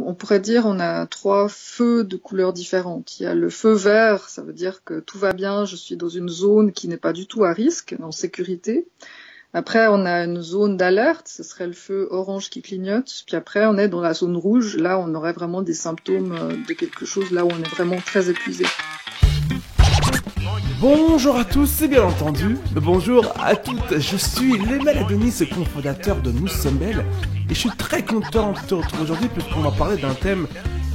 On pourrait dire on a 3 feux de couleurs différentes. Il y a le feu vert, ça veut dire que tout va bien, je suis dans une zone qui n'est pas du tout à risque, en sécurité. Après, on a une zone d'alerte, ce serait le feu orange qui clignote. Puis après, on est dans la zone rouge, là on aurait vraiment des symptômes de quelque chose, là où on est vraiment très épuisé. Bonjour à tous et bien entendu, bonjour à toutes, je suis Lemel Adonis, cofondateur de Nous Sommes Belles, et je suis très content de te retrouver aujourd'hui puisqu'on va parler d'un thème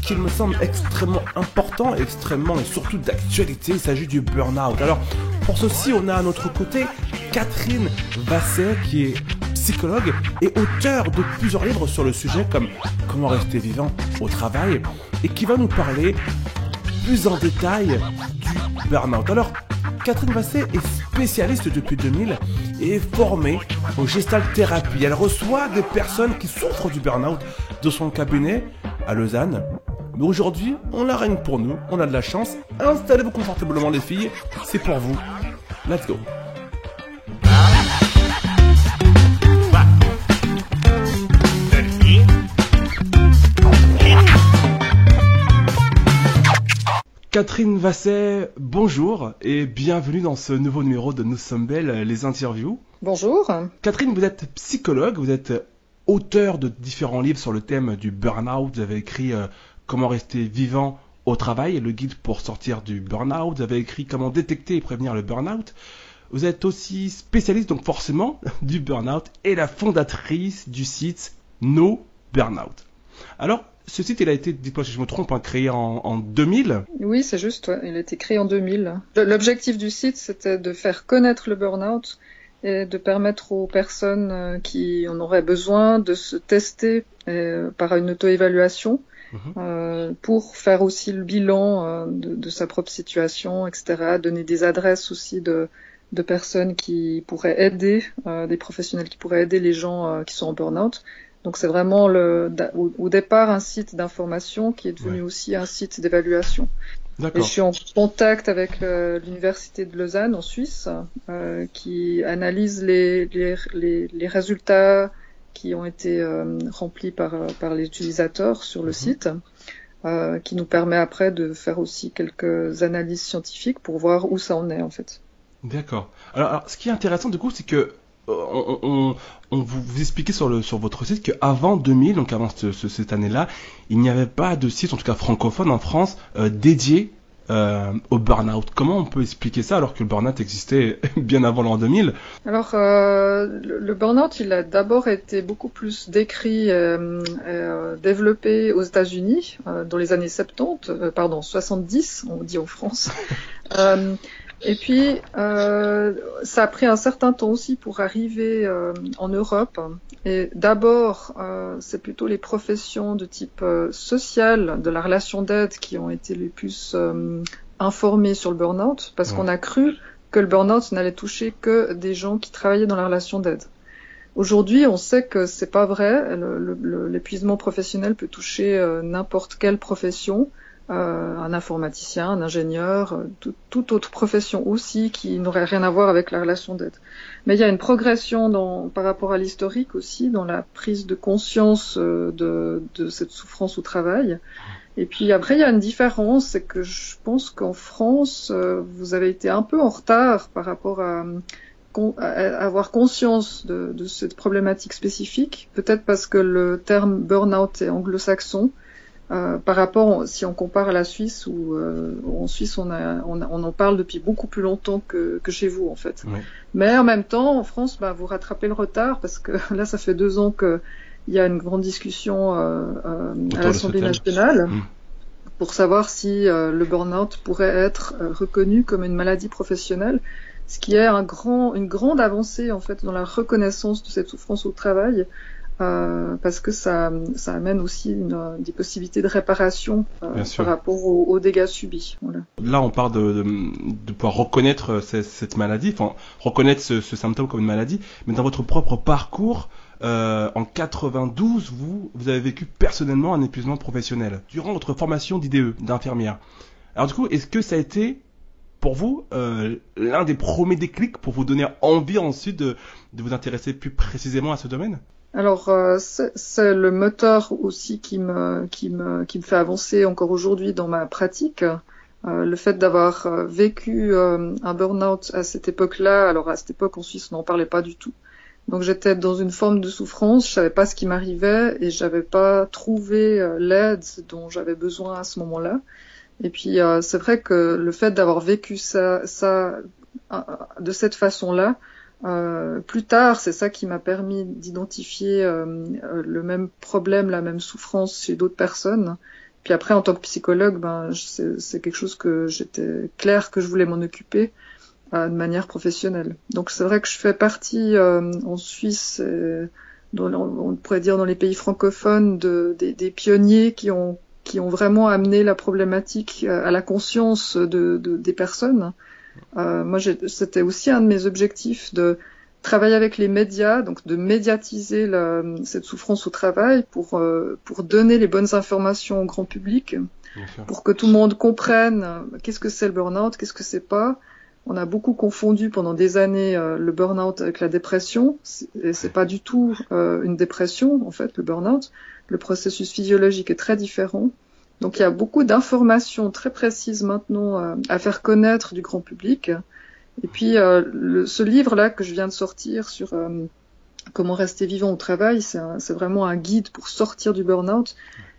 qui me semble extrêmement important, extrêmement et surtout d'actualité, il s'agit du burn-out. Alors pour ceci, on a à notre côté Catherine Vasset qui est psychologue et auteure de plusieurs livres sur le sujet comme Comment rester vivant au travail et qui va nous parler plus en détail du burn-out. Alors, Catherine Vasset est spécialiste depuis 2000 et est formée au Gestalt Thérapie. Elle reçoit des personnes qui souffrent du burn-out de son cabinet à Lausanne. Mais aujourd'hui, on la règne pour nous, on a de la chance. Installez-vous confortablement les filles, c'est pour vous. Let's go. Catherine Vasset, bonjour et bienvenue dans ce nouveau numéro de Nous Sommes Belles, les interviews. Bonjour. Catherine, vous êtes psychologue, vous êtes auteur de différents livres sur le thème du burn-out. Vous avez écrit Comment rester vivant au travail, le guide pour sortir du burn-out. Vous avez écrit Comment détecter et prévenir le burn-out. Vous êtes aussi spécialiste, donc forcément, du burn-out et la fondatrice du site No Burnout. Alors, ce site, il a été, dites-moi si je me trompe, créé en 2000. Oui, c'est juste, ouais. Il a été créé en 2000. L'objectif du site, c'était de faire connaître le burn-out et de permettre aux personnes qui en auraient besoin de se tester par une auto-évaluation pour faire aussi le bilan de sa propre situation, etc. Donner des adresses aussi de personnes qui pourraient aider, des professionnels qui pourraient aider les gens qui sont en burn-out. Donc c'est vraiment au départ un site d'information qui est devenu aussi un site d'évaluation. D'accord. Et je suis en contact avec l'université de Lausanne en Suisse qui analyse les résultats qui ont été remplis par les utilisateurs sur le site, qui nous permet après de faire aussi quelques analyses scientifiques pour voir où ça en est en fait. D'accord. Alors ce qui est intéressant du coup, c'est que on vous expliquait sur votre site qu'avant 2000, donc avant cette année-là, il n'y avait pas de site, en tout cas francophone en France, dédié au burn-out. Comment on peut expliquer ça alors que le burn-out existait bien avant l'an 2000? Alors, le burn-out, il a d'abord été beaucoup plus décrit, développé aux États-Unis dans les années 70, on dit en France. Et puis, ça a pris un certain temps aussi pour arriver en Europe. Et d'abord, c'est plutôt les professions de type social, de la relation d'aide, qui ont été les plus informées sur le burn-out, parce qu'on a cru que le burn-out n'allait toucher que des gens qui travaillaient dans la relation d'aide. Aujourd'hui, on sait que c'est pas vrai. L'épuisement professionnel peut toucher n'importe quelle profession. Un informaticien, un ingénieur, toute autre profession aussi qui n'aurait rien à voir avec la relation d'aide. Mais il y a une progression par rapport à l'historique aussi dans la prise de conscience de cette souffrance au travail. Et puis après, il y a une différence, c'est que je pense qu'en France, vous avez été un peu en retard par rapport à avoir conscience de cette problématique spécifique, peut-être parce que le terme burn-out est anglo-saxon. Par rapport, si on compare à la Suisse, où en Suisse on en parle depuis beaucoup plus longtemps que chez vous en fait. Oui. Mais en même temps, en France, vous rattrapez le retard parce que là, ça fait 2 ans qu'il y a une grande discussion à l'Assemblée nationale pour savoir si le burn-out pourrait être reconnu comme une maladie professionnelle, ce qui est une grande avancée en fait dans la reconnaissance de cette souffrance au travail. Parce que ça amène aussi des possibilités de réparation par rapport aux dégâts subis. Voilà. Là, on parle de pouvoir reconnaître cette maladie, enfin reconnaître ce symptôme comme une maladie, mais dans votre propre parcours, en 92, vous avez vécu personnellement un épuisement professionnel durant votre formation d'IDE, d'infirmière. Alors du coup, est-ce que ça a été pour vous l'un des premiers déclics pour vous donner envie ensuite de vous intéresser plus précisément à ce domaine? Alors, c'est le moteur aussi qui me fait avancer encore aujourd'hui dans ma pratique. Le fait d'avoir vécu un burn-out à cette époque-là, alors à cette époque en Suisse, on n'en parlait pas du tout. Donc j'étais dans une forme de souffrance, je savais pas ce qui m'arrivait et j'avais pas trouvé l'aide dont j'avais besoin à ce moment-là. Et puis c'est vrai que le fait d'avoir vécu ça de cette façon-là, plus tard, c'est ça qui m'a permis d'identifier le même problème, la même souffrance chez d'autres personnes. Puis après, en tant que psychologue, c'est quelque chose que j'étais clair que je voulais m'en occuper de manière professionnelle. Donc c'est vrai que je fais partie en Suisse, on pourrait dire dans les pays francophones, des pionniers qui ont vraiment amené la problématique à la conscience des personnes. Moi, c'était aussi un de mes objectifs de travailler avec les médias, donc de médiatiser cette souffrance au travail pour donner les bonnes informations au grand public, pour que tout le monde comprenne qu'est-ce que c'est le burn-out, qu'est-ce que c'est pas. On a beaucoup confondu pendant des années le burn-out avec la dépression. C'est pas du tout une dépression, en fait, le burn-out. Le processus physiologique est très différent. Donc il y a beaucoup d'informations très précises maintenant à faire connaître du grand public. Et puis ce livre-là que je viens de sortir sur comment rester vivant au travail, c'est vraiment un guide pour sortir du burn-out.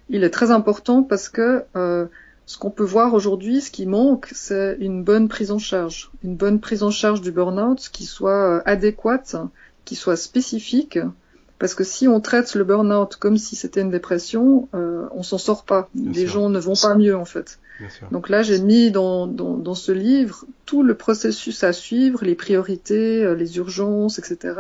Il est très important parce que ce qu'on peut voir aujourd'hui, ce qui manque, c'est une bonne prise en charge. Une bonne prise en charge du burn-out qui soit adéquate, qui soit spécifique. Parce que si on traite le burn-out comme si c'était une dépression, on s'en sort pas. Les gens ne vont pas mieux en fait. Donc là, j'ai mis dans ce livre tout le processus à suivre, les priorités, les urgences, etc.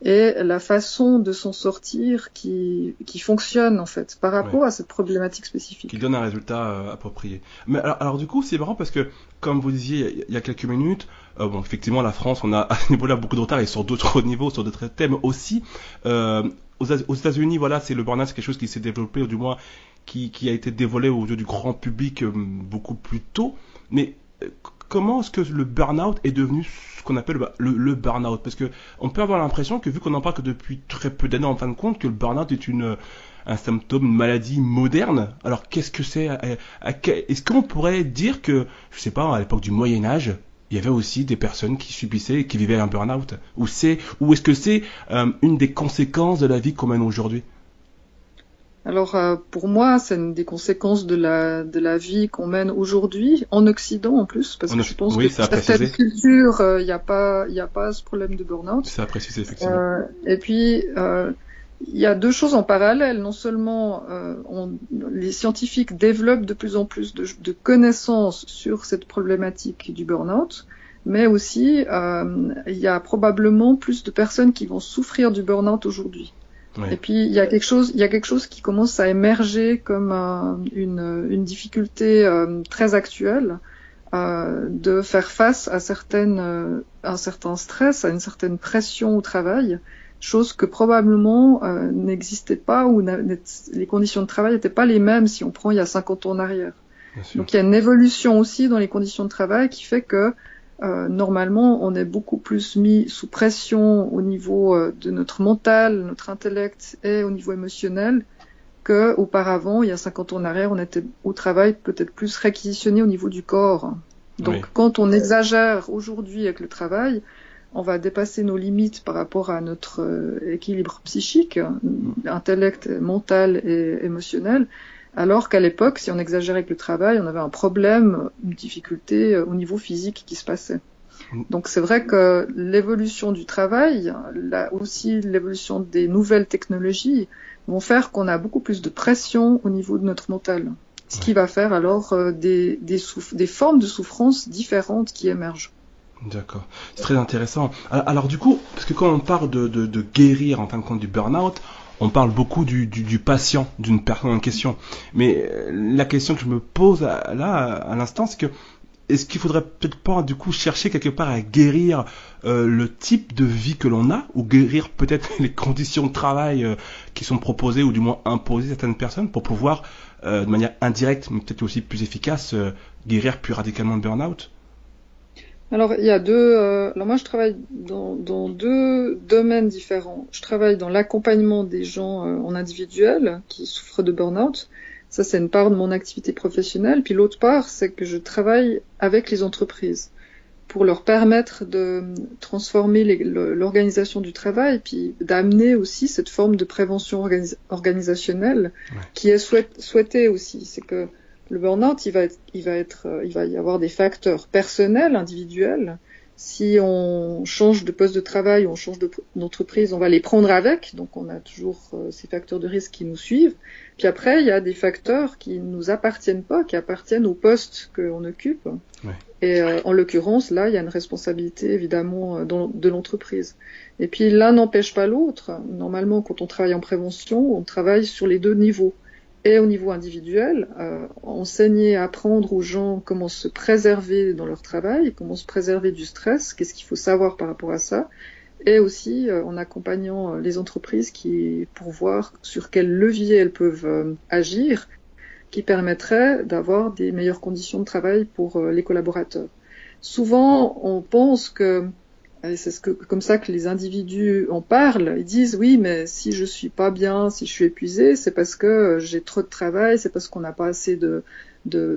Et la façon de s'en sortir qui fonctionne en fait par rapport à cette problématique spécifique. Qui donne un résultat approprié. Mais alors du coup, c'est marrant parce que, comme vous disiez il y a quelques minutes, effectivement, la France, on a à ce niveau-là beaucoup de retard et sur d'autres niveaux, sur d'autres thèmes aussi. Aux États-Unis, voilà, c'est le burn-out, c'est quelque chose qui s'est développé, ou du moins qui a été dévoilé aux yeux du grand public beaucoup plus tôt. Mais comment est-ce que le burn-out est devenu ce qu'on appelle le burn-out? Parce que on peut avoir l'impression que, vu qu'on en parle que depuis très peu d'années en fin de compte, que le burn-out est un symptôme, une maladie moderne. Alors qu'est-ce que c'est? Est-ce qu'on pourrait dire que, je sais pas, à l'époque du Moyen-Âge, il y avait aussi des personnes qui subissaient et qui vivaient un burn-out? Ou est-ce que c'est une des conséquences de la vie qu'on mène aujourd'hui? Alors pour moi, c'est une des conséquences de la vie qu'on mène aujourd'hui en Occident en plus, parce que je pense que dans certaines cultures, il y a pas ce problème de burn-out. C'est à préciser effectivement. Et puis il y a deux choses en parallèle. Non seulement les scientifiques développent de plus en plus de connaissances sur cette problématique du burn-out, mais aussi il y a probablement plus de personnes qui vont souffrir du burn-out aujourd'hui. Oui. Et puis il y a quelque chose qui commence à émerger comme une difficulté très actuelle de faire face à un certain stress, à une certaine pression au travail, chose que probablement n'existait pas, ou les conditions de travail n'étaient pas les mêmes si on prend il y a 50 ans en arrière. Donc il y a une évolution aussi dans les conditions de travail qui fait que normalement, on est beaucoup plus mis sous pression au niveau de notre mental, notre intellect et au niveau émotionnel qu'auparavant, il y a 50 ans en arrière, on était au travail peut-être plus réquisitionné au niveau du corps. Donc, quand on exagère aujourd'hui avec le travail, on va dépasser nos limites par rapport à notre équilibre psychique, intellect, mental et émotionnel. Alors qu'à l'époque, si on exagérait avec le travail, on avait un problème, une difficulté au niveau physique qui se passait. Donc c'est vrai que l'évolution du travail, là aussi l'évolution des nouvelles technologies, vont faire qu'on a beaucoup plus de pression au niveau de notre mental. Ce qui va faire alors des formes de souffrance différentes qui émergent. D'accord, c'est très intéressant. Alors du coup, parce que quand on parle de guérir en fin de compte du burn-out, on parle beaucoup du patient, d'une personne en question. Mais la question que je me pose à l'instant, c'est que est-ce qu'il faudrait peut-être pas du coup chercher quelque part à guérir le type de vie que l'on a, ou guérir peut-être les conditions de travail qui sont proposées ou du moins imposées à certaines personnes pour pouvoir de manière indirecte, mais peut-être aussi plus efficace, guérir plus radicalement le burn-out? Alors, il y a alors moi, je travaille dans deux domaines différents. Je travaille dans l'accompagnement des gens en individuel qui souffrent de burn-out. Ça, c'est une part de mon activité professionnelle. Puis l'autre part, c'est que je travaille avec les entreprises pour leur permettre de transformer l'organisation du travail, puis d'amener aussi cette forme de prévention organisationnelle qui est souhaitée aussi. C'est que le burn-out, il va y avoir des facteurs personnels, individuels. Si on change de poste de travail, on change d'entreprise, on va les prendre avec. Donc, on a toujours ces facteurs de risque qui nous suivent. Puis après, il y a des facteurs qui ne nous appartiennent pas, qui appartiennent au poste qu'on occupe. Ouais. Et en l'occurrence, là, il y a une responsabilité, évidemment, de l'entreprise. Et puis, l'un n'empêche pas l'autre. Normalement, quand on travaille en prévention, on travaille sur les deux niveaux. Et au niveau individuel, enseigner, apprendre aux gens comment se préserver dans leur travail, comment se préserver du stress, qu'est-ce qu'il faut savoir par rapport à ça, et aussi en accompagnant les entreprises pour voir sur quel levier elles peuvent agir, qui permettrait d'avoir des meilleures conditions de travail pour les collaborateurs. Souvent, on pense que et c'est comme ça que les individus en parlent. Ils disent oui, mais si je suis pas bien, si je suis épuisé, c'est parce que j'ai trop de travail, c'est parce qu'on n'a pas assez de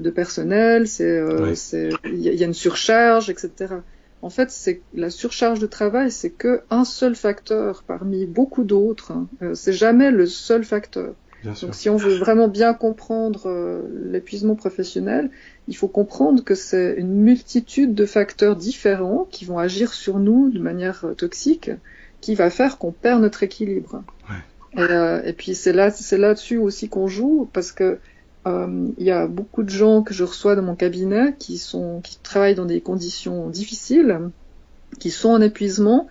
personnel, il y a une surcharge, etc. En fait, c'est la surcharge de travail, c'est que un seul facteur parmi beaucoup d'autres. C'est jamais le seul facteur. Donc, si on veut vraiment bien comprendre l'épuisement professionnel, il faut comprendre que c'est une multitude de facteurs différents qui vont agir sur nous de manière toxique, qui va faire qu'on perd notre équilibre. Ouais. Et puis c'est là-dessus aussi qu'on joue, parce que il y a beaucoup de gens que je reçois dans mon cabinet qui travaillent dans des conditions difficiles, qui sont en épuisement,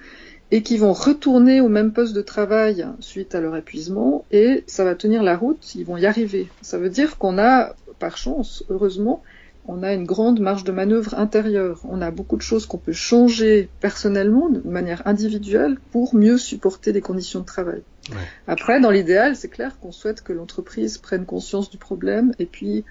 et qui vont retourner au même poste de travail suite à leur épuisement, et ça va tenir la route, ils vont y arriver. Ça veut dire qu'on a, par chance, heureusement, on a une grande marge de manœuvre intérieure. On a beaucoup de choses qu'on peut changer personnellement, de manière individuelle, pour mieux supporter les conditions de travail. Ouais. Après, dans l'idéal, c'est clair qu'on souhaite que l'entreprise prenne conscience du problème et puis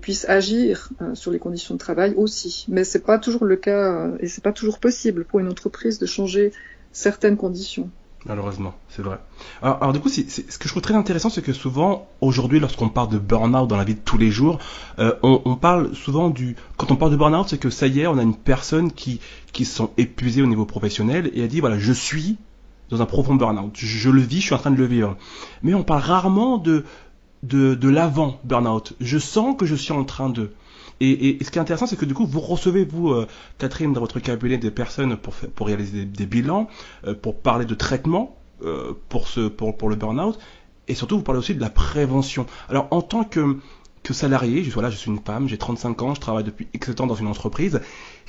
puisse agir sur les conditions de travail aussi. Mais c'est pas toujours le cas, et c'est pas toujours possible pour une entreprise de changer certaines conditions. Malheureusement, c'est vrai. Alors du coup, ce que je trouve très intéressant, c'est que souvent, aujourd'hui, lorsqu'on parle de burn-out dans la vie de tous les jours, on parle souvent quand on parle de burn-out, c'est que ça y est, on a une personne qui se sent épuisée au niveau professionnel et elle dit, voilà, je suis dans un profond burn-out. Je le vis, je suis en train de le vivre. Mais on parle rarement de l'avant burn-out. Je sens que je suis en train de... Et ce qui est intéressant, c'est que du coup, vous recevez, Catherine, dans votre cabinet, des personnes pour réaliser des bilans, pour parler de traitement pour le burn-out, et surtout, vous parlez aussi de la prévention. Alors, en tant que salarié, je suis une femme, j'ai 35 ans, je travaille depuis X temps dans une entreprise.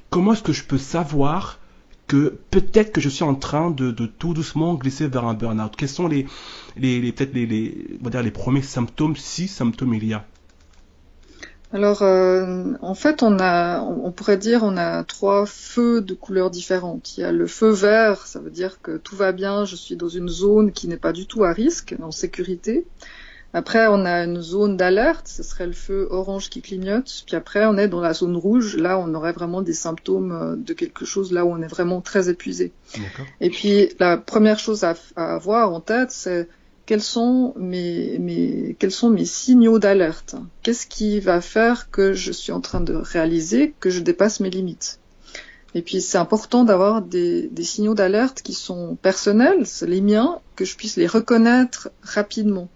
Comment est-ce que je peux savoir que peut-être que je suis en train de tout doucement glisser vers un burn-out? Quels sont peut-être on va dire les premiers symptômes, si symptômes il y a? Alors, en fait, on pourrait dire, on a 3 feux de couleurs différentes. Il y a le feu vert, ça veut dire que tout va bien, je suis dans une zone qui n'est pas du tout à risque, en sécurité. Après, on a une zone d'alerte, ce serait le feu orange qui clignote. Puis après, on est dans la zone rouge, là, on aurait vraiment des symptômes de quelque chose, là où on est vraiment très épuisé. D'accord. Et puis, la première chose à avoir en tête, c'est quels sont mes signaux d'alerte? Qu'est-ce qui va faire que je suis en train de réaliser que je dépasse mes limites? Et puis c'est important d'avoir des signaux d'alerte qui sont personnels, c'est les miens, que je puisse les reconnaître rapidement.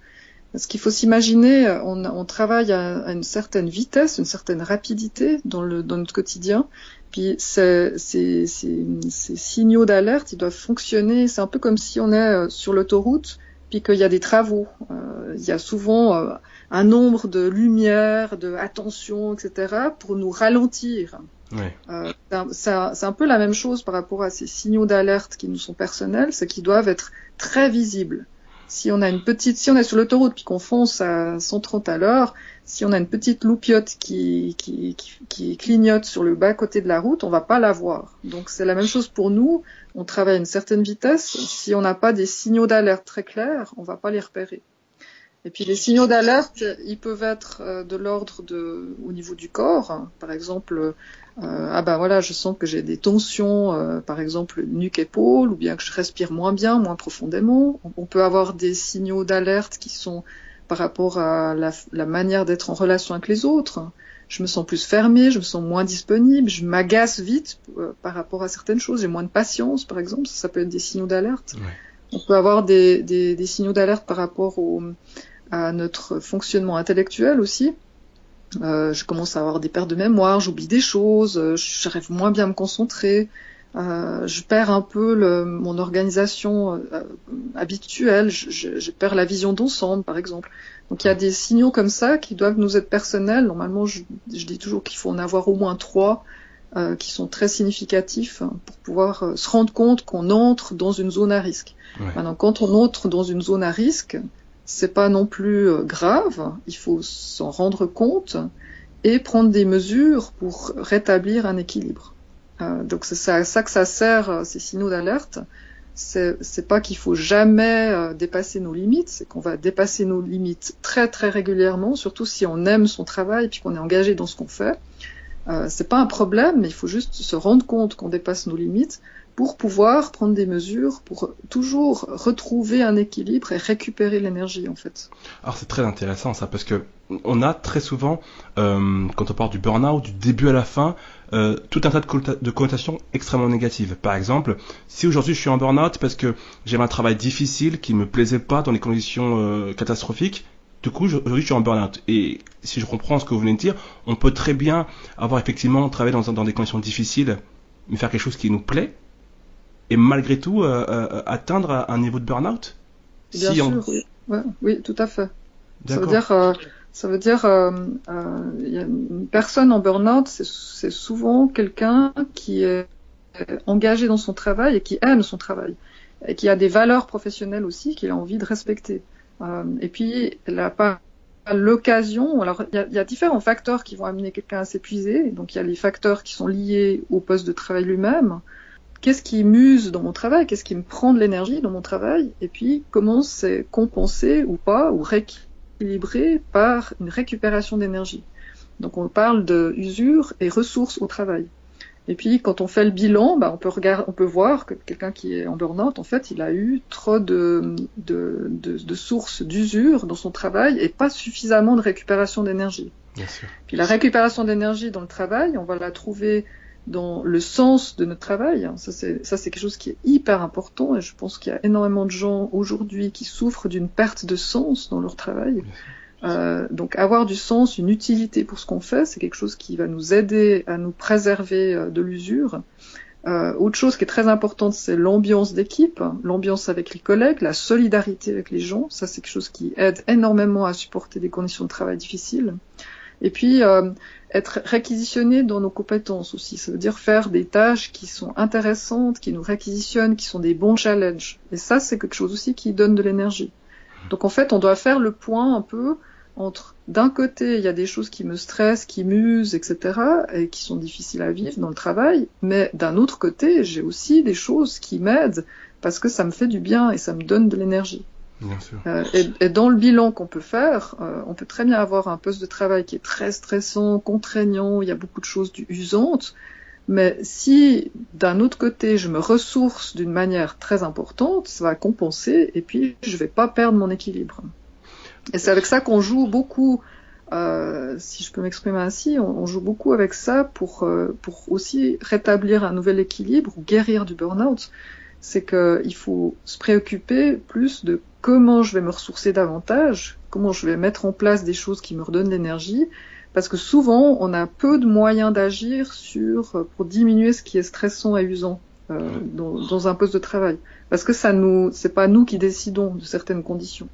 Parce qu'il faut s'imaginer, on travaille à une certaine vitesse, une certaine rapidité dans notre quotidien. Puis ces signaux d'alerte, ils doivent fonctionner. C'est un peu comme si on est sur l'autoroute, puis qu'il y a des travaux. Il y a souvent un nombre de lumières, de attention, etc., pour nous ralentir. Ouais. C'est un peu la même chose par rapport à ces signaux d'alerte qui nous sont personnels, c'est qu'ils doivent être très visibles. Si on est sur l'autoroute puis qu'on fonce à 130 à l'heure, si on a une petite loupiote qui clignote sur le bas côté de la route, on va pas la voir. Donc c'est la même chose pour nous. On travaille à une certaine vitesse. Si on n'a pas des signaux d'alerte très clairs, on va pas les repérer. Et puis les signaux d'alerte, ils peuvent être de l'ordre au niveau du corps. Par exemple, voilà, je sens que j'ai des tensions, par exemple nuque-épaule, ou bien que je respire moins bien, moins profondément. On peut avoir des signaux d'alerte qui sont par rapport à la manière d'être en relation avec les autres. Je me sens plus fermée, je me sens moins disponible, je m'agace vite par rapport à certaines choses, j'ai moins de patience, par exemple. Ça peut être des signaux d'alerte. Ouais. On peut avoir des signaux d'alerte par rapport à notre fonctionnement intellectuel aussi. Je commence à avoir des pertes de mémoire, j'oublie des choses, j'arrive moins bien à me concentrer, je perds un peu mon organisation habituelle, je perds la vision d'ensemble, par exemple. Donc il y a des signaux comme ça qui doivent nous être personnels. Normalement, je dis toujours qu'il faut en avoir au moins 3 qui sont très significatifs pour pouvoir se rendre compte qu'on entre dans une zone à risque. Ouais. Maintenant, quand on entre dans une zone à risque, c'est pas non plus grave, il faut s'en rendre compte et prendre des mesures pour rétablir un équilibre. Donc c'est à ça que ça sert, ces signaux d'alerte. C'est pas qu'il faut jamais dépasser nos limites, c'est qu'on va dépasser nos limites très très régulièrement, surtout si on aime son travail et puis qu'on est engagé dans ce qu'on fait. C'est pas un problème, mais il faut juste se rendre compte qu'on dépasse nos limites pour pouvoir prendre des mesures, pour toujours retrouver un équilibre et récupérer l'énergie, en fait. Alors c'est très intéressant ça, parce que on a très souvent, quand on parle du burn-out, du début à la fin, tout un tas de connotations extrêmement négatives. Par exemple, si aujourd'hui je suis en burn-out parce que j'ai un travail difficile qui me plaisait pas dans les conditions catastrophiques, du coup aujourd'hui je suis en burn-out. Et si je comprends ce que vous venez de dire, on peut très bien avoir effectivement travaillé dans des conditions difficiles, mais faire quelque chose qui nous plaît, et malgré tout atteindre un niveau de burn-out. Bien sûr, oui. Ouais, oui, tout à fait. Ça veut dire y a une personne en burn-out, c'est souvent quelqu'un qui est engagé dans son travail et qui aime son travail et qui a des valeurs professionnelles aussi qu'il a envie de respecter. Et puis il n'a pas l'occasion. Alors il y a différents facteurs qui vont amener quelqu'un à s'épuiser. Donc il y a les facteurs qui sont liés au poste de travail lui-même. Qu'est-ce qui m'use dans mon travail? Qu'est-ce qui me prend de l'énergie dans mon travail? Et puis comment c'est compensé ou pas, ou rééquilibré par une récupération d'énergie. Donc on parle de usure et ressources au travail. Et puis quand on fait le bilan, on peut voir que quelqu'un qui est en burn-out, en fait, il a eu trop de sources d'usure dans son travail et pas suffisamment de récupération d'énergie. Bien sûr. Puis la récupération d'énergie dans le travail, on va la trouver dans le sens de notre travail. Ça c'est quelque chose qui est hyper important, et je pense qu'il y a énormément de gens aujourd'hui qui souffrent d'une perte de sens dans leur travail. Donc avoir du sens, une utilité pour ce qu'on fait, c'est quelque chose qui va nous aider à nous préserver de l'usure. Autre chose qui est très importante, c'est l'ambiance d'équipe, l'ambiance avec les collègues, la solidarité avec les gens. Ça c'est quelque chose qui aide énormément à supporter des conditions de travail difficiles. Et puis être réquisitionné dans nos compétences aussi. Ça veut dire faire des tâches qui sont intéressantes, qui nous réquisitionnent, qui sont des bons challenges. Et ça, c'est quelque chose aussi qui donne de l'énergie. Donc en fait, on doit faire le point un peu entre, d'un côté, il y a des choses qui me stressent, qui m'usent, etc., et qui sont difficiles à vivre dans le travail, mais d'un autre côté, j'ai aussi des choses qui m'aident parce que ça me fait du bien et ça me donne de l'énergie. Bien sûr. Et dans le bilan qu'on peut faire, on peut très bien avoir un poste de travail qui est très stressant, contraignant, il y a beaucoup de choses usantes, mais si d'un autre côté je me ressource d'une manière très importante, ça va compenser et puis je vais pas perdre mon équilibre. Et c'est avec ça qu'on joue beaucoup, si je peux m'exprimer ainsi, on joue beaucoup avec ça pour aussi rétablir un nouvel équilibre ou guérir du burn-out. C'est qu'il faut se préoccuper plus de comment je vais me ressourcer davantage, comment je vais mettre en place des choses qui me redonnent l'énergie, parce que souvent on a peu de moyens d'agir pour diminuer ce qui est stressant et usant dans un poste de travail, parce que c'est pas nous qui décidons de certaines conditions.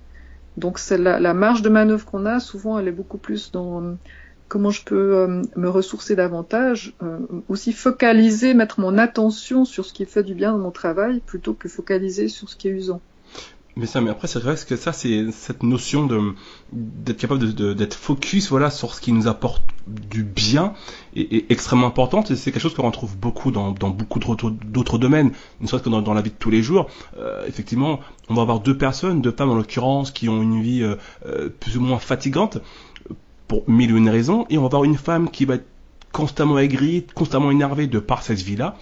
Donc c'est la marge de manœuvre qu'on a, souvent elle est beaucoup plus dans comment je peux me ressourcer davantage, aussi focaliser, mettre mon attention sur ce qui fait du bien dans mon travail, plutôt que focaliser sur ce qui est usant. Mais après, c'est vrai que ça, c'est cette notion d'être capable d'être focus, voilà, sur ce qui nous apporte du bien est extrêmement importante, et c'est quelque chose qu'on retrouve beaucoup dans beaucoup d'autres domaines, ne serait-ce que dans la vie de tous les jours. Effectivement, on va avoir deux femmes en l'occurrence, qui ont une vie plus ou moins fatigante pour mille ou une raisons, et on va avoir une femme qui va être constamment aigrie, constamment énervée de par cette vie-là,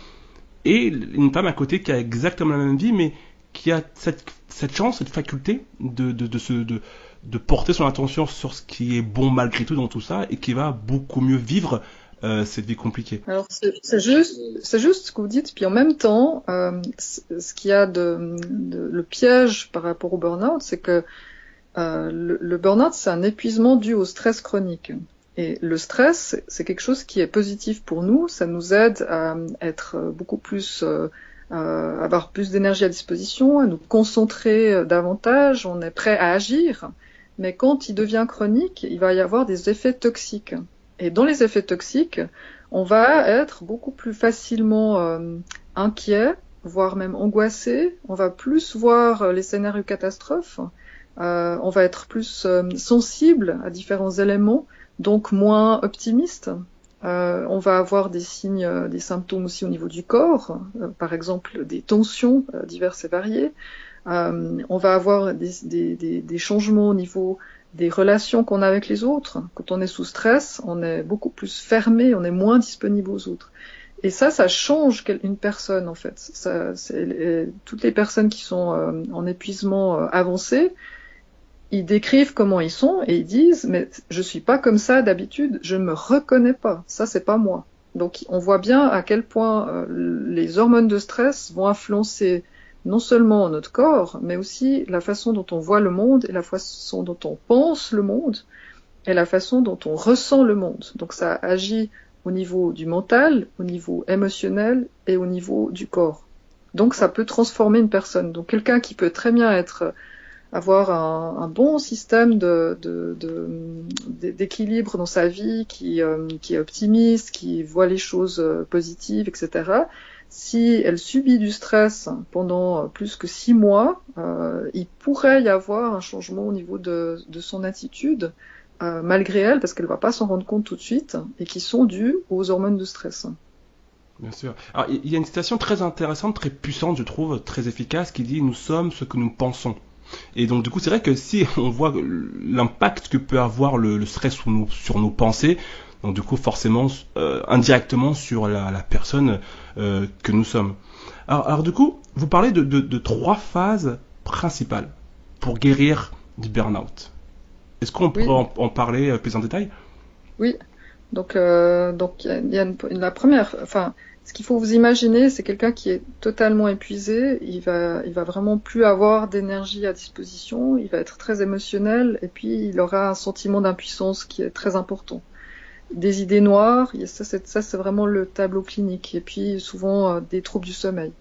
et une femme à côté qui a exactement la même vie, mais qui a cette chance, cette faculté de porter son attention sur ce qui est bon malgré tout dans tout ça, et qui va beaucoup mieux vivre cette vie compliquée. Alors c'est juste ce que vous dites, puis en même temps, ce qu'il y a le piège par rapport au burn-out, c'est que le burn-out, c'est un épuisement dû au stress chronique. Et le stress, c'est quelque chose qui est positif pour nous, ça nous aide à être beaucoup plus, avoir plus d'énergie à disposition, à nous concentrer davantage, on est prêt à agir, mais quand il devient chronique, il va y avoir des effets toxiques. Et dans les effets toxiques, on va être beaucoup plus facilement inquiet, voire même angoissé, on va plus voir les scénarios catastrophes, on va être plus sensible à différents éléments, donc moins optimiste. On va avoir des signes, des symptômes aussi au niveau du corps, par exemple des tensions diverses et variées. On va avoir des changements au niveau des relations qu'on a avec les autres. Quand on est sous stress, on est beaucoup plus fermé, on est moins disponible aux autres. Et ça change une personne en fait. Toutes les personnes qui sont en épuisement avancé, ils décrivent comment ils sont et ils disent mais je suis pas comme ça d'habitude, je me reconnais pas, ça c'est pas moi. Donc on voit bien à quel point les hormones de stress vont influencer non seulement notre corps, mais aussi la façon dont on voit le monde et la façon dont on pense le monde et la façon dont on ressent le monde. Donc ça agit au niveau du mental, au niveau émotionnel et au niveau du corps. Donc ça peut transformer une personne. Donc quelqu'un qui peut très bien avoir un bon système d'équilibre dans sa vie, qui est optimiste, qui voit les choses positives, etc. Si elle subit du stress pendant plus que 6 mois, il pourrait y avoir un changement au niveau de son attitude, malgré elle, parce qu'elle va pas s'en rendre compte tout de suite, et qui sont dues aux hormones de stress. Bien sûr. Alors, il y a une citation très intéressante, très puissante, je trouve, très efficace, qui dit « Nous sommes ce que nous pensons ». Et donc du coup c'est vrai que si on voit l'impact que peut avoir le stress sur nos pensées, donc du coup forcément indirectement sur la personne que nous sommes. Alors du coup vous parlez de 3 phases principales pour guérir du burn-out. Est-ce qu'on peut en parler plus en détail? Oui. Donc il y a la première, enfin ce qu'il faut vous imaginer, c'est quelqu'un qui est totalement épuisé, il va vraiment plus avoir d'énergie à disposition, il va être très émotionnel et puis il aura un sentiment d'impuissance qui est très important. Des idées noires, ça c'est vraiment le tableau clinique, et puis souvent des troubles du sommeil.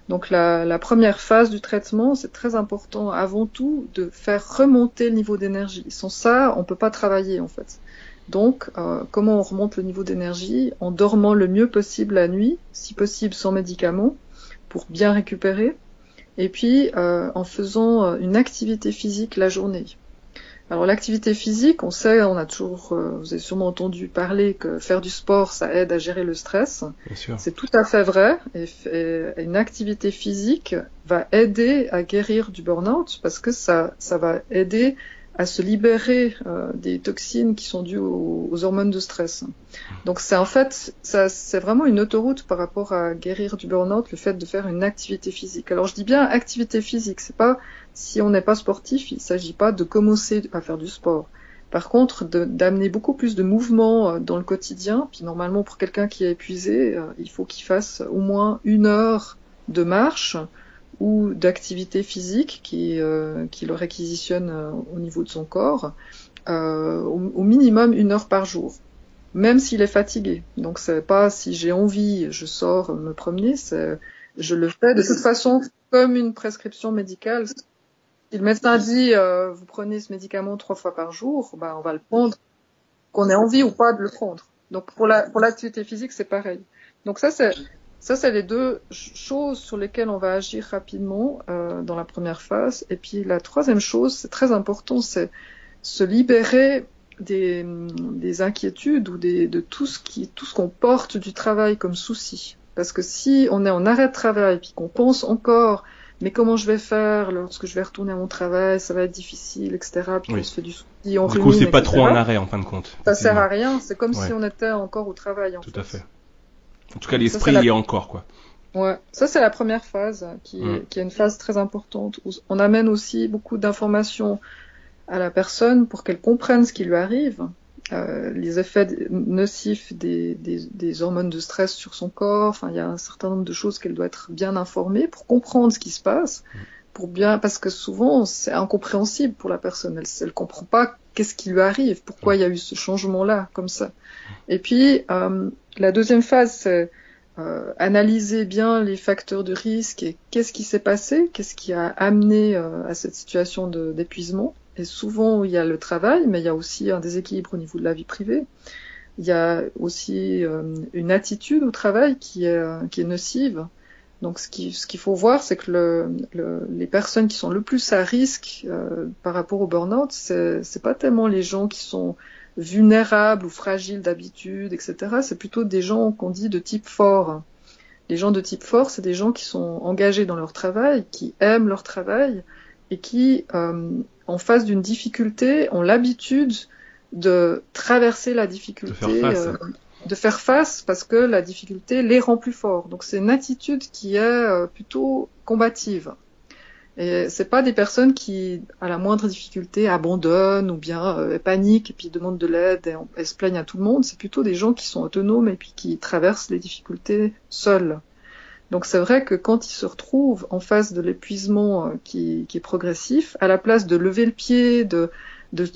Donc la première phase du traitement, c'est très important avant tout de faire remonter le niveau d'énergie. Sans ça, on peut pas travailler en fait. Donc, comment on remonte le niveau d'énergie? En dormant le mieux possible la nuit, si possible sans médicaments, pour bien récupérer, et puis en faisant une activité physique la journée. Alors l'activité physique, on sait, vous avez sûrement entendu parler que faire du sport, ça aide à gérer le stress. Bien sûr. C'est tout à fait vrai, et une activité physique va aider à guérir du burn-out, parce que ça va aider à se libérer des toxines qui sont dues aux hormones de stress. Donc c'est vraiment une autoroute par rapport à guérir du burn-out, le fait de faire une activité physique. Alors je dis bien activité physique, c'est pas si on n'est pas sportif, il s'agit pas de commencer à faire du sport. Par contre, d'amener beaucoup plus de mouvement dans le quotidien, puis normalement pour quelqu'un qui est épuisé, il faut qu'il fasse au moins 1 heure de marche ou d'activité physique qui le réquisitionne au niveau de son corps, au minimum 1 heure par jour, même s'il est fatigué. Donc c'est pas si j'ai envie, je sors me promener, je le fais de toute façon comme une prescription médicale. Si le médecin dit vous prenez ce médicament 3 fois par jour, on va le prendre, qu'on ait envie ou pas de le prendre. Donc pour l'activité physique c'est pareil. Donc ça c'est les 2 choses sur lesquelles on va agir rapidement dans la première phase. Et puis la troisième chose, c'est très important, c'est se libérer des inquiétudes ou de tout ce qu'on porte du travail comme souci. Parce que si on est en arrêt de travail puis qu'on pense encore mais comment je vais faire lorsque je vais retourner à mon travail, ça va être difficile, etc. Puis on se fait du souci, on rumine, du coup, c'est pas etc. trop un arrêt en fin de compte. Ça sert à rien, c'est comme si on était encore au travail. Tout à fait. En tout cas, l'esprit y est encore, quoi. Ouais, ça c'est la première phase qui est une phase très importante. Où on amène aussi beaucoup d'informations à la personne pour qu'elle comprenne ce qui lui arrive, les effets nocifs des hormones de stress sur son corps. Enfin, il y a un certain nombre de choses qu'elle doit être bien informée pour comprendre ce qui se passe, parce que souvent c'est incompréhensible pour la personne. Elle comprend pas qu'est-ce qui lui arrive, pourquoi il y a eu ce changement-là comme ça. Et puis la deuxième phase, c'est analyser bien les facteurs de risque et qu'est-ce qui s'est passé, qu'est-ce qui a amené à cette situation d'épuisement. Et souvent, il y a le travail, mais il y a aussi un déséquilibre au niveau de la vie privée. Il y a aussi une attitude au travail qui est nocive. Donc, ce qu'il faut voir, c'est que les personnes qui sont le plus à risque par rapport au burn-out, c'est pas tellement les gens qui sont vulnérables ou fragiles d'habitude, etc. C'est plutôt des gens qu'on dit de type fort. Les gens de type fort, c'est des gens qui sont engagés dans leur travail, qui aiment leur travail et qui, en face d'une difficulté, ont l'habitude de traverser la difficulté, de faire face parce que la difficulté les rend plus forts. Donc c'est une attitude qui est plutôt combative. Et c'est pas des personnes qui, à la moindre difficulté, abandonnent ou bien paniquent et puis demandent de l'aide et se plaignent à tout le monde. C'est plutôt des gens qui sont autonomes et puis qui traversent les difficultés seuls. Donc c'est vrai que quand ils se retrouvent en face de l'épuisement qui est progressif, à la place de lever le pied, de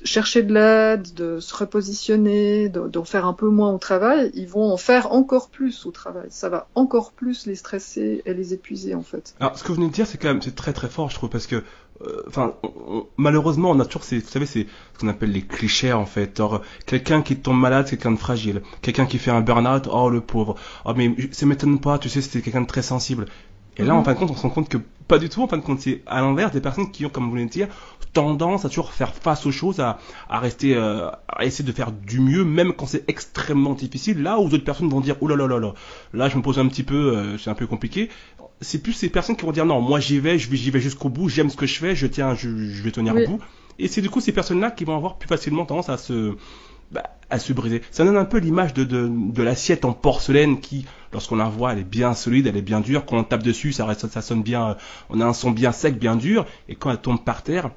chercher de l'aide, de se repositionner, d'en faire un peu moins au travail, ils vont en faire encore plus au travail. Ça va encore plus les stresser et les épuiser en fait. Alors ce que vous venez de dire, c'est quand même très très fort, je trouve, parce que malheureusement on a toujours vous savez, c'est ce qu'on appelle les clichés en fait. Or, quelqu'un qui tombe malade, c'est quelqu'un de fragile. Quelqu'un qui fait un burn-out, oh le pauvre. Oh mais ça m'étonne pas, tu sais, c'était quelqu'un de très sensible. Et là, en fin de compte, on se rend compte que pas du tout. En fin de compte, c'est à l'inverse des personnes qui ont, comme vous venez de dire, tendance à toujours faire face aux choses, à rester, à essayer de faire du mieux, même quand c'est extrêmement difficile. Là où d'autres personnes vont dire, oh là là là là, là je me pose un petit peu, c'est un peu compliqué. C'est plus ces personnes qui vont dire, non, moi j'y vais jusqu'au bout, j'aime ce que je fais, je vais tenir au bout. Et c'est du coup ces personnes-là qui vont avoir plus facilement tendance à se briser. Ça donne un peu l'image de l'assiette en porcelaine qui, lorsqu'on la voit, elle est bien solide, elle est bien dure. Quand on tape dessus, ça sonne bien, on a un son bien sec, bien dur. Et quand elle tombe par terre,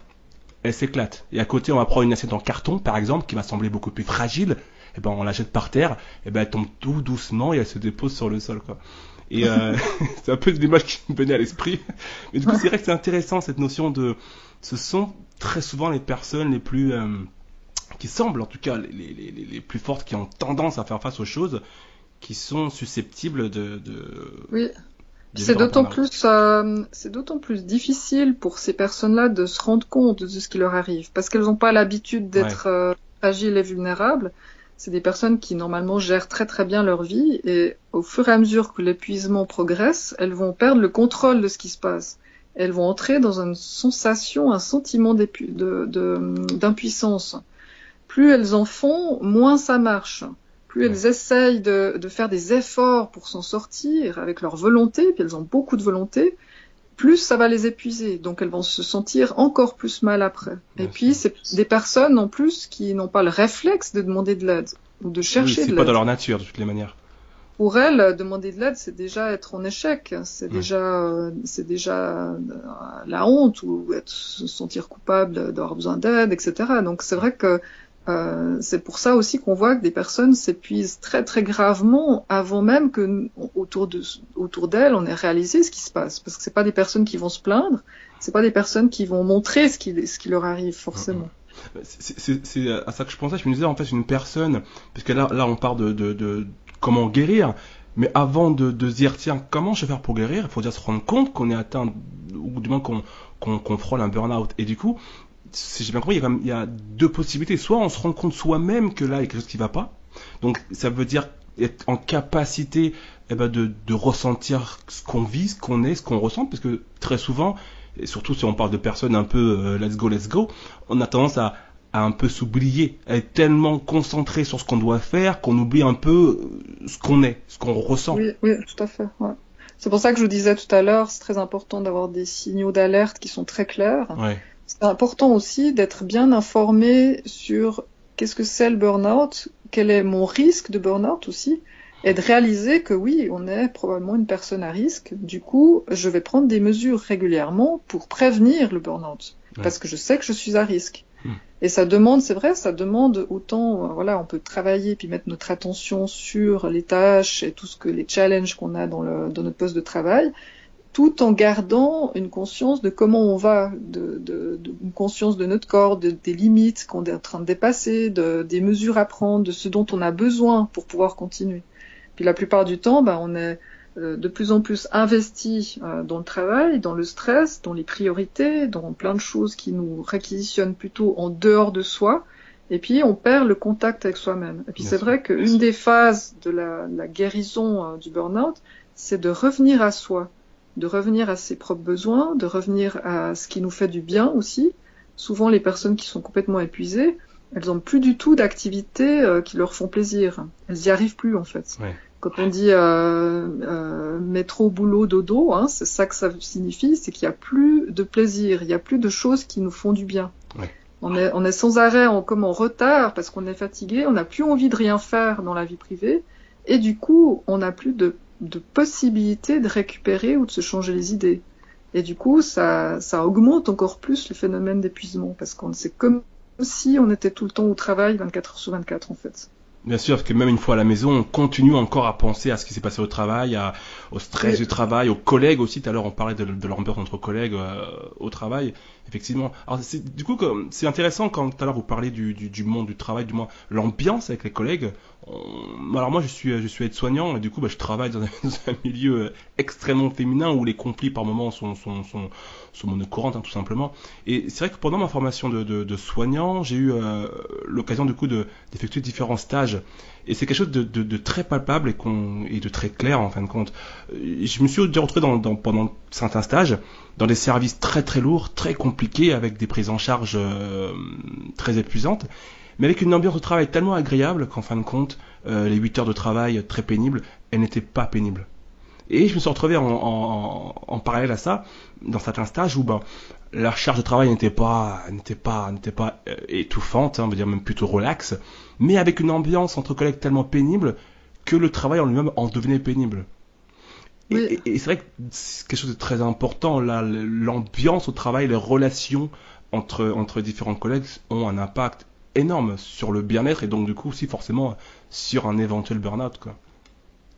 elle s'éclate. Et à côté, on va prendre une assiette en carton, par exemple, qui va sembler beaucoup plus fragile. Et ben, on la jette par terre, et ben, elle tombe tout doucement et elle se dépose sur le sol, quoi. Et c'est un peu l'image qui me venait à l'esprit. Mais du coup, c'est vrai que c'est intéressant cette notion ce sont très souvent les personnes les plus qui semblent en tout cas les plus fortes, qui ont tendance à faire face aux choses, qui sont susceptibles Oui. C'est d'autant plus difficile pour ces personnes-là de se rendre compte de ce qui leur arrive, parce qu'elles n'ont pas l'habitude d'être fragiles et vulnérables. C'est des personnes qui normalement gèrent très très bien leur vie, et au fur et à mesure que l'épuisement progresse, elles vont perdre le contrôle de ce qui se passe. Elles vont entrer dans une sensation, un sentiment d'impuissance. Plus elles en font, moins ça marche. Plus elles essayent de faire des efforts pour s'en sortir avec leur volonté, puis elles ont beaucoup de volonté, plus ça va les épuiser. Donc elles vont se sentir encore plus mal après. Et puis c'est des personnes en plus qui n'ont pas le réflexe de demander de l'aide ou de chercher de l'aide. C'est pas dans leur nature de toutes les manières. Pour elles, demander de l'aide, c'est déjà être en échec, c'est déjà la honte ou se sentir coupable d'avoir besoin d'aide, etc. Donc c'est vrai que c'est pour ça aussi qu'on voit que des personnes s'épuisent très très gravement avant même que autour d'elles on ait réalisé ce qui se passe, parce que c'est pas des personnes qui vont se plaindre, c'est pas des personnes qui vont montrer ce qui leur arrive forcément. C'est à ça que je pensais. Je me disais en fait une personne, parce que là on parle de comment guérir, mais avant de se dire tiens comment je vais faire pour guérir, il faut déjà se rendre compte qu'on est atteint, ou du moins qu'on frôle un burn-out. Et du coup, si j'ai bien compris, il y a deux possibilités. Soit on se rend compte soi-même que là il y a quelque chose qui va pas, donc ça veut dire être en capacité de ressentir ce qu'on vit, ce qu'on est, ce qu'on ressent, parce que très souvent, et surtout si on parle de personnes un peu let's go, on a tendance à un peu s'oublier, à être tellement concentré sur ce qu'on doit faire qu'on oublie un peu ce qu'on est, ce qu'on ressent. Oui, oui, tout à fait. Ouais. C'est pour ça que je vous disais tout à l'heure, c'est très important d'avoir des signaux d'alerte qui sont très clairs. Ouais. C'est important aussi d'être bien informé sur qu'est-ce que c'est le burn-out, quel est mon risque de burn-out aussi, et de réaliser que oui, on est probablement une personne à risque. Du coup, je vais prendre des mesures régulièrement pour prévenir le burn-out, parce que je sais que je suis à risque. Et ça demande, c'est vrai, ça demande autant, voilà, on peut travailler puis mettre notre attention sur les tâches et tout ce que les challenges qu'on a dans notre poste de travail, tout en gardant une conscience de comment on va, une conscience de notre corps, des limites qu'on est en train de dépasser, des mesures à prendre, de ce dont on a besoin pour pouvoir continuer. Puis la plupart du temps, on est de plus en plus investi dans le travail, dans le stress, dans les priorités, dans plein de choses qui nous réquisitionnent plutôt en dehors de soi, et puis on perd le contact avec soi-même. Et puis c'est vrai qu'une des phases de la guérison du burn-out, c'est de revenir à soi, de revenir à ses propres besoins, de revenir à ce qui nous fait du bien aussi. Souvent les personnes qui sont complètement épuisées, elles n'ont plus du tout d'activités qui leur font plaisir. Elles n'y arrivent plus en fait. Ouais. Quand on dit métro, boulot, dodo, c'est ça que ça signifie, c'est qu'il n'y a plus de plaisir, il n'y a plus de choses qui nous font du bien. Ouais. On est sans arrêt comme en retard parce qu'on est fatigué, on n'a plus envie de rien faire dans la vie privée, et du coup, on n'a plus de possibilité de récupérer ou de se changer les idées. Et du coup, ça augmente encore plus le phénomène d'épuisement, parce qu'on c'est comme si on était tout le temps au travail 24 heures sur 24 en fait. Bien sûr, parce que même une fois à la maison, on continue encore à penser à ce qui s'est passé au travail, au stress du travail, aux collègues aussi. Tout à l'heure, on parlait de l'ambiance entre collègues au travail, effectivement. Alors, du coup, c'est intéressant quand tout à l'heure vous parlez du monde du travail, du moins l'ambiance avec les collègues. Alors moi, je suis aide-soignant et du coup, je travaille dans un milieu extrêmement féminin où les conflits par moments sont monnaie courante, tout simplement. Et c'est vrai que pendant ma formation de soignant, j'ai eu l'occasion du coup d'effectuer différents stages. Et c'est quelque chose de très palpable et de très clair en fin de compte. Je me suis déjà retrouvé pendant certains stages dans des services très très lourds, très compliqués, avec des prises en charge très épuisantes, mais avec une ambiance de travail tellement agréable qu'en fin de compte, les 8 heures de travail très pénibles, elles n'étaient pas pénibles. Et je me suis retrouvé en parallèle à ça, dans certains stages où la charge de travail n'était pas étouffante, on va dire même plutôt relaxe, mais avec une ambiance entre collègues tellement pénible que le travail en lui-même en devenait pénible. Oui. Et c'est vrai que c'est quelque chose de très important, là, l'ambiance au travail, les relations entre différents collègues ont un impact énorme sur le bien-être et donc du coup aussi forcément sur un éventuel burn-out, quoi.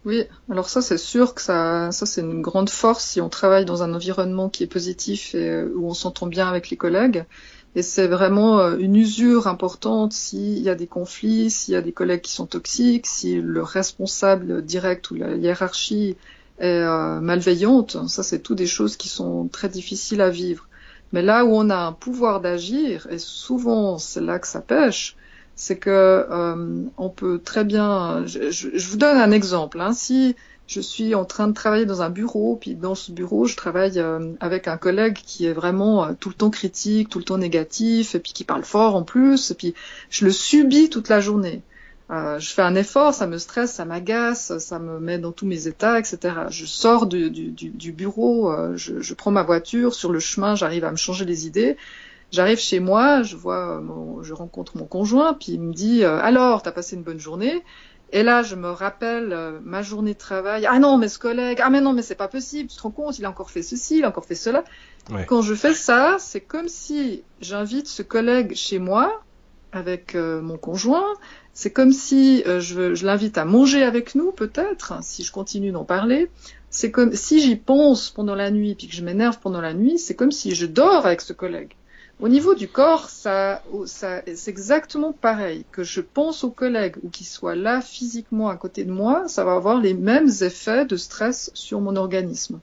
Oui, alors ça c'est sûr que ça c'est une grande force si on travaille dans un environnement qui est positif et où on s'entend bien avec les collègues. Et c'est vraiment une usure importante s'il y a des conflits, s'il y a des collègues qui sont toxiques, si le responsable direct ou la hiérarchie est malveillante. Ça c'est tout des choses qui sont très difficiles à vivre. Mais là où on a un pouvoir d'agir, et souvent c'est là que ça pêche, c'est que on peut très bien. Je vous donne un exemple. Si je suis en train de travailler dans un bureau, puis dans ce bureau, je travaille avec un collègue qui est vraiment tout le temps critique, tout le temps négatif, et puis qui parle fort en plus, et puis je le subis toute la journée. Je fais un effort, ça me stresse, ça m'agace, ça me met dans tous mes états, etc. Je sors du bureau, je prends ma voiture, sur le chemin, j'arrive à me changer les idées. J'arrive chez moi, je rencontre mon conjoint, puis il me dit alors, t'as passé une bonne journée? Et là, je me rappelle ma journée de travail. Ah non, mais ce collègue, ah mais non, mais c'est pas possible. Tu te rends compte, il a encore fait ceci, il a encore fait cela. Ouais. Quand je fais ça, c'est comme si j'invite ce collègue chez moi avec mon conjoint. C'est comme si je l'invite à manger avec nous, peut-être, si je continue d'en parler. C'est comme si j'y pense pendant la nuit, puis que je m'énerve pendant la nuit. C'est comme si je dors avec ce collègue. Au niveau du corps, ça, c'est exactement pareil. Que je pense au collègue ou qu'il soit là physiquement à côté de moi, ça va avoir les mêmes effets de stress sur mon organisme.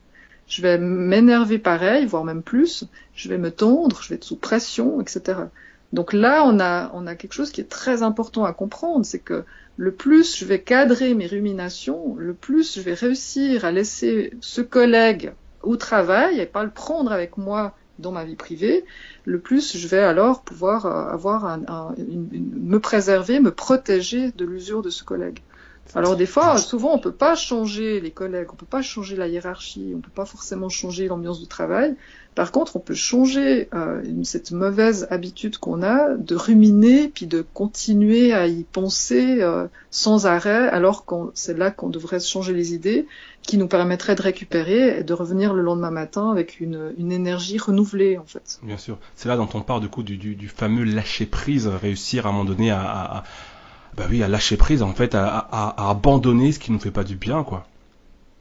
Je vais m'énerver pareil, voire même plus. Je vais me tendre, je vais être sous pression, etc. Donc là, on a quelque chose qui est très important à comprendre, c'est que le plus je vais cadrer mes ruminations, le plus je vais réussir à laisser ce collègue au travail et pas le prendre avec moi dans ma vie privée, le plus je vais alors pouvoir me préserver, me protéger de l'usure de ce collègue. Alors des fois, souvent, on peut pas changer les collègues, on peut pas changer la hiérarchie, on peut pas forcément changer l'ambiance du travail. Par contre, on peut changer cette mauvaise habitude qu'on a de ruminer puis de continuer à y penser sans arrêt, alors c'est là qu'on devrait changer les idées, qui nous permettraient de récupérer et de revenir le lendemain matin avec une énergie renouvelée en fait. Bien sûr, c'est là dont on parle du coup du fameux lâcher prise, réussir à un moment donné à lâcher prise en fait, à abandonner ce qui nous fait pas du bien quoi.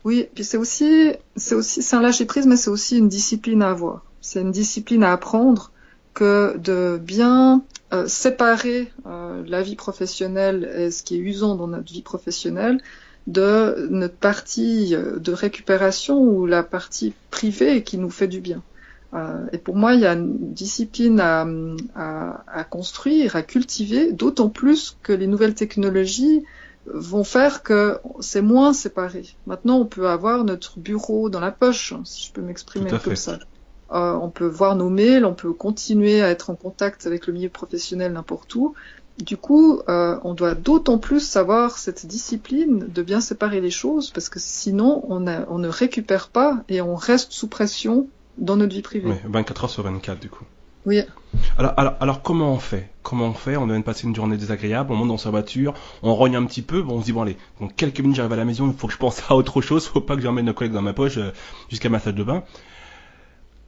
Oui, puis c'est un lâcher prise, mais c'est aussi une discipline à avoir. C'est une discipline à apprendre que de bien séparer la vie professionnelle et ce qui est usant dans notre vie professionnelle de notre partie de récupération ou la partie privée qui nous fait du bien. Et pour moi, il y a une discipline à construire, à cultiver, d'autant plus que les nouvelles technologies vont faire que c'est moins séparé. Maintenant, on peut avoir notre bureau dans la poche, si je peux m'exprimer comme ça. On peut voir nos mails, on peut continuer à être en contact avec le milieu professionnel n'importe où. Du coup, on doit d'autant plus savoir cette discipline de bien séparer les choses, parce que sinon, on ne récupère pas et on reste sous pression dans notre vie privée. Oui, 24 heures sur 24 du coup. Oui. Alors comment on fait ? On vient de passer une journée désagréable, on monte dans sa voiture, on rogne un petit peu, on se dit bon allez, dans quelques minutes j'arrive à la maison, il faut que je pense à autre chose, faut pas que j'emmène nos collègues dans ma poche jusqu'à ma salle de bain.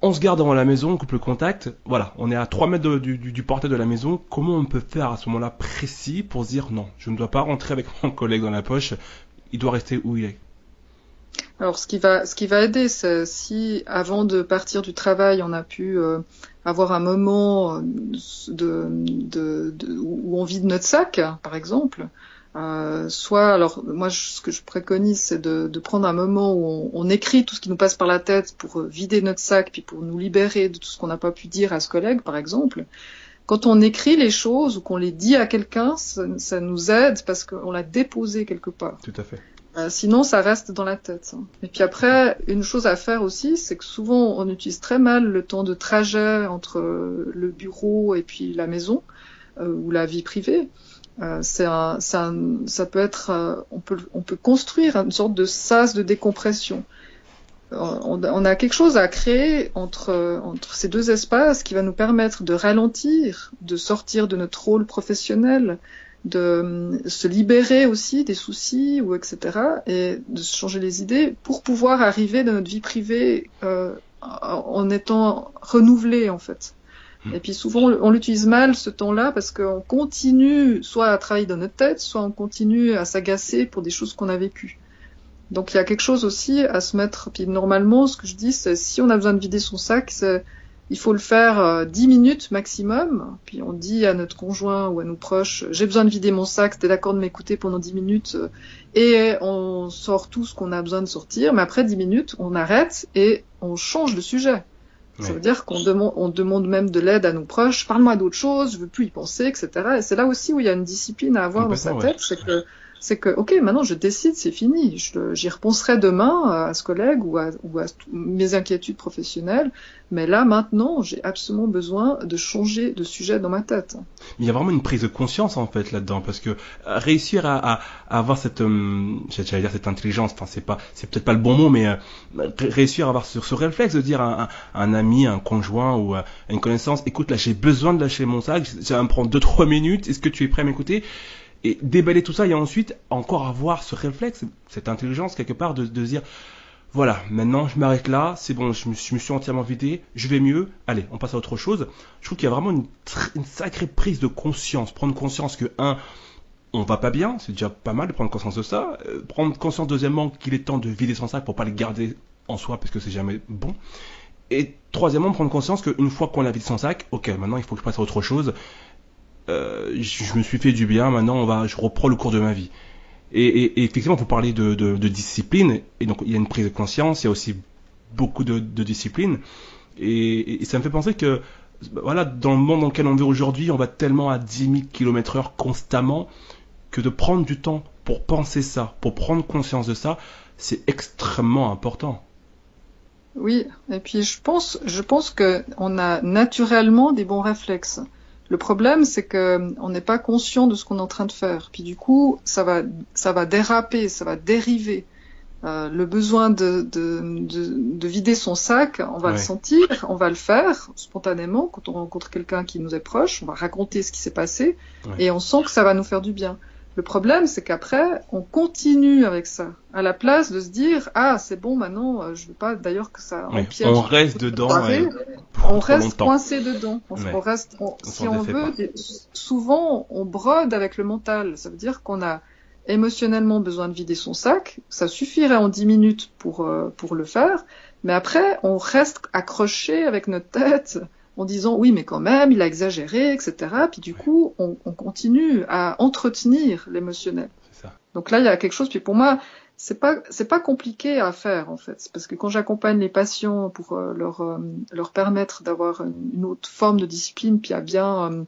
On se garde devant la maison, on coupe le contact, voilà, on est à 3 mètres du portail de la maison. Comment on peut faire à ce moment-là précis pour se dire non, je ne dois pas rentrer avec mon collègue dans la poche, il doit rester où il est ? Alors, ce qui va aider, c'est si avant de partir du travail, on a pu avoir un moment où on vide notre sac, par exemple. Alors moi, ce que je préconise, c'est de prendre un moment où on écrit tout ce qui nous passe par la tête pour vider notre sac, puis pour nous libérer de tout ce qu'on n'a pas pu dire à ce collègue, par exemple. Quand on écrit les choses ou qu'on les dit à quelqu'un, ça nous aide parce qu'on l'a déposé quelque part. Tout à fait. Sinon, ça reste dans la tête. Et puis après, une chose à faire aussi, c'est que souvent, on utilise très mal le temps de trajet entre le bureau et puis la maison ou la vie privée. Ça peut être, on peut construire une sorte de sas de décompression. On a quelque chose à créer entre ces deux espaces qui va nous permettre de ralentir, de sortir de notre rôle professionnel, de se libérer aussi des soucis ou etc. et de se changer les idées pour pouvoir arriver dans notre vie privée en étant renouvelé en fait. Et puis souvent on l'utilise mal ce temps-là parce qu'on continue soit à travailler dans notre tête, soit on continue à s'agacer pour des choses qu'on a vécues. Donc il y a quelque chose aussi à se mettre. Puis normalement, ce que je dis, c'est si on a besoin de vider son sac, il faut le faire 10 minutes maximum. Puis on dit à notre conjoint ou à nos proches, j'ai besoin de vider mon sac, t'es d'accord de m'écouter pendant 10 minutes et on sort tout ce qu'on a besoin de sortir. Mais après 10 minutes, on arrête et on change de sujet. Oui. Ça veut dire qu'on demande même de l'aide à nos proches. Parle-moi d'autre chose, je veux plus y penser, etc. Et c'est là aussi où il y a une discipline à avoir dans sa tête, c'est que, ok, maintenant je décide, c'est fini. J'y repenserai demain à ce collègue ou à mes inquiétudes professionnelles. Mais là, maintenant, j'ai absolument besoin de changer de sujet dans ma tête. Il y a vraiment une prise de conscience, en fait, là-dedans. Parce que réussir à avoir cette intelligence, enfin, c'est peut-être pas le bon mot, mais réussir à avoir ce réflexe de dire à un ami, à un conjoint ou à une connaissance, écoute, là, j'ai besoin de lâcher mon sac, ça va me prendre 2-3 minutes, est-ce que tu es prêt à m'écouter ? Et déballer tout ça et ensuite encore avoir ce réflexe, cette intelligence quelque part de dire voilà, maintenant je m'arrête là, c'est bon, je me suis entièrement vidé, je vais mieux, allez, on passe à autre chose. Je trouve qu'il y a vraiment une sacrée prise de conscience, prendre conscience que on va pas bien, c'est déjà pas mal de prendre conscience de ça, prendre conscience deuxièmement qu'il est temps de vider son sac pour pas le garder en soi parce que c'est jamais bon. Et troisièmement, prendre conscience qu'une fois qu'on a vidé son sac, ok, maintenant il faut que je passe à autre chose. Je me suis fait du bien, maintenant je reprends le cours de ma vie. Et effectivement, vous parlez de discipline, et donc il y a une prise de conscience, il y a aussi beaucoup de discipline, et ça me fait penser que voilà, dans le monde dans lequel on vit aujourd'hui, on va tellement à 10 000 km/h constamment, que de prendre du temps pour penser ça, pour prendre conscience de ça, c'est extrêmement important. Oui, et puis je pense que on a naturellement des bons réflexes. Le problème, c'est que on n'est pas conscient de ce qu'on est en train de faire. Puis du coup, ça va déraper, ça va dériver. Le besoin de vider son sac, on va le sentir, on va le faire spontanément quand on rencontre quelqu'un qui nous est proche, on va raconter ce qui s'est passé et on sent que ça va nous faire du bien. Le problème, c'est qu'après, on continue avec ça, à la place de se dire « Ah, c'est bon, maintenant, je veux pas d'ailleurs que ça empiète. » On reste dedans. On reste coincé dedans. Si on veut, souvent, on brode avec le mental. Ça veut dire qu'on a émotionnellement besoin de vider son sac. Ça suffirait en 10 minutes pour le faire. Mais après, on reste accroché avec notre tête en disant oui, mais quand même, il a exagéré, etc. Puis du coup, on continue à entretenir l'émotionnel. Donc là, il y a quelque chose. Puis pour moi, c'est pas compliqué à faire en fait, parce que quand j'accompagne les patients pour leur permettre d'avoir une autre forme de discipline, puis à bien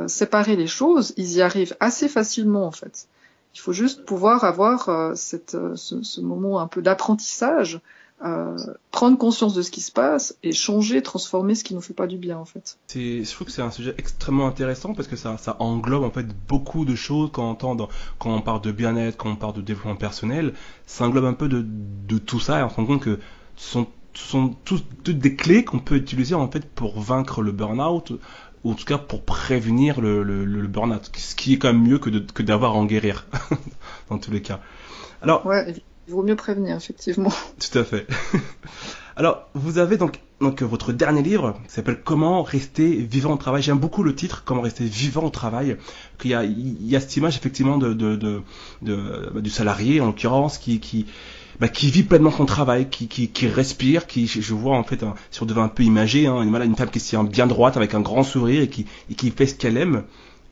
séparer les choses, ils y arrivent assez facilement en fait. Il faut juste pouvoir avoir ce moment un peu d'apprentissage. Prendre conscience de ce qui se passe et changer, transformer ce qui nous fait pas du bien en fait. Je trouve que c'est un sujet extrêmement intéressant parce que ça englobe en fait beaucoup de choses quand on parle de bien-être, quand on parle de développement personnel, ça englobe un peu de tout ça et on se rend compte que ce sont toutes des clés qu'on peut utiliser en fait pour vaincre le burn-out ou en tout cas pour prévenir le burn-out, ce qui est quand même mieux que d'avoir à en guérir dans tous les cas. Alors, ouais. Il vaut mieux prévenir, effectivement. Tout à fait. Alors, vous avez donc votre dernier livre qui s'appelle Comment rester vivant au travail. J'aime beaucoup le titre, Comment rester vivant au travail. Il y a cette image effectivement du salarié en l'occurrence qui vit pleinement son travail, qui respire, je vois en fait, si on devait un peu imager, une femme qui se tient bien droite avec un grand sourire et qui fait ce qu'elle aime.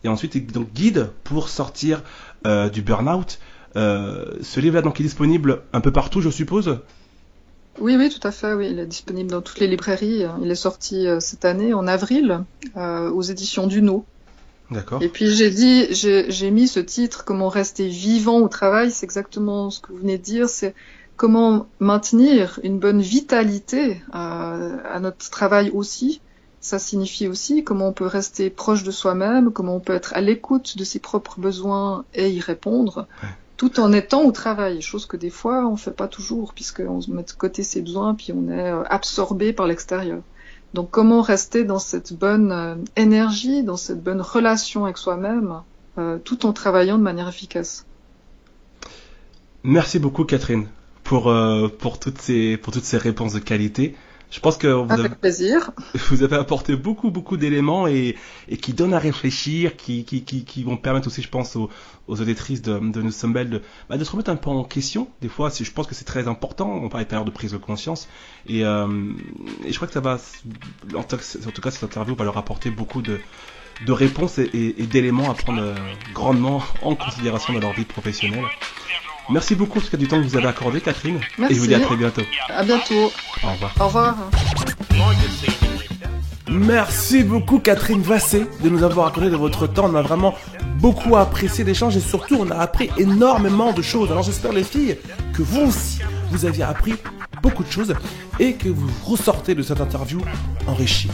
Et ensuite, il donc guide pour sortir du burn-out. Ce livre-là donc est disponible un peu partout, je suppose. Oui, tout à fait. Oui, il est disponible dans toutes les librairies. Il est sorti cette année en avril aux éditions Duno. D'accord. Et puis j'ai mis ce titre Comment rester vivant au travail. C'est exactement ce que vous venez de dire. C'est comment maintenir une bonne vitalité à notre travail aussi. Ça signifie aussi comment on peut rester proche de soi-même, comment on peut être à l'écoute de ses propres besoins et y répondre. Ouais. Tout en étant au travail, chose que des fois on fait pas toujours puisqu'on met de côté ses besoins puis on est absorbé par l'extérieur. Donc comment rester dans cette bonne énergie, dans cette bonne relation avec soi-même, tout en travaillant de manière efficace. Merci beaucoup Catherine pour toutes ces réponses de qualité. Je pense que vous avez apporté beaucoup d'éléments et qui donnent à réfléchir, qui vont permettre aussi, je pense, aux auditrices de Nous sommes belles de se remettre un peu en question. Des fois, je pense que c'est très important. On parle tout à l'heure de prise de conscience et je crois que ça va, en tout cas, cette interview va leur apporter beaucoup de réponses et d'éléments à prendre grandement en considération dans leur vie professionnelle. Merci beaucoup en tout cas du temps que vous avez accordé, Catherine. Merci. Et je vous dis à très bientôt. À bientôt. Au revoir. Au revoir. Merci beaucoup Catherine Vassé de nous avoir accordé de votre temps. On a vraiment beaucoup apprécié l'échange et surtout on a appris énormément de choses. Alors j'espère les filles que vous aussi vous aviez appris beaucoup de choses et que vous ressortez de cette interview enrichi.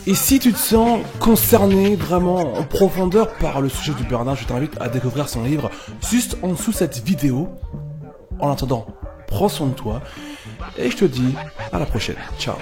Et si tu te sens concerné vraiment en profondeur par le sujet du burn-out, je t'invite à découvrir son livre juste en dessous de cette vidéo. En attendant, prends soin de toi et je te dis à la prochaine. Ciao.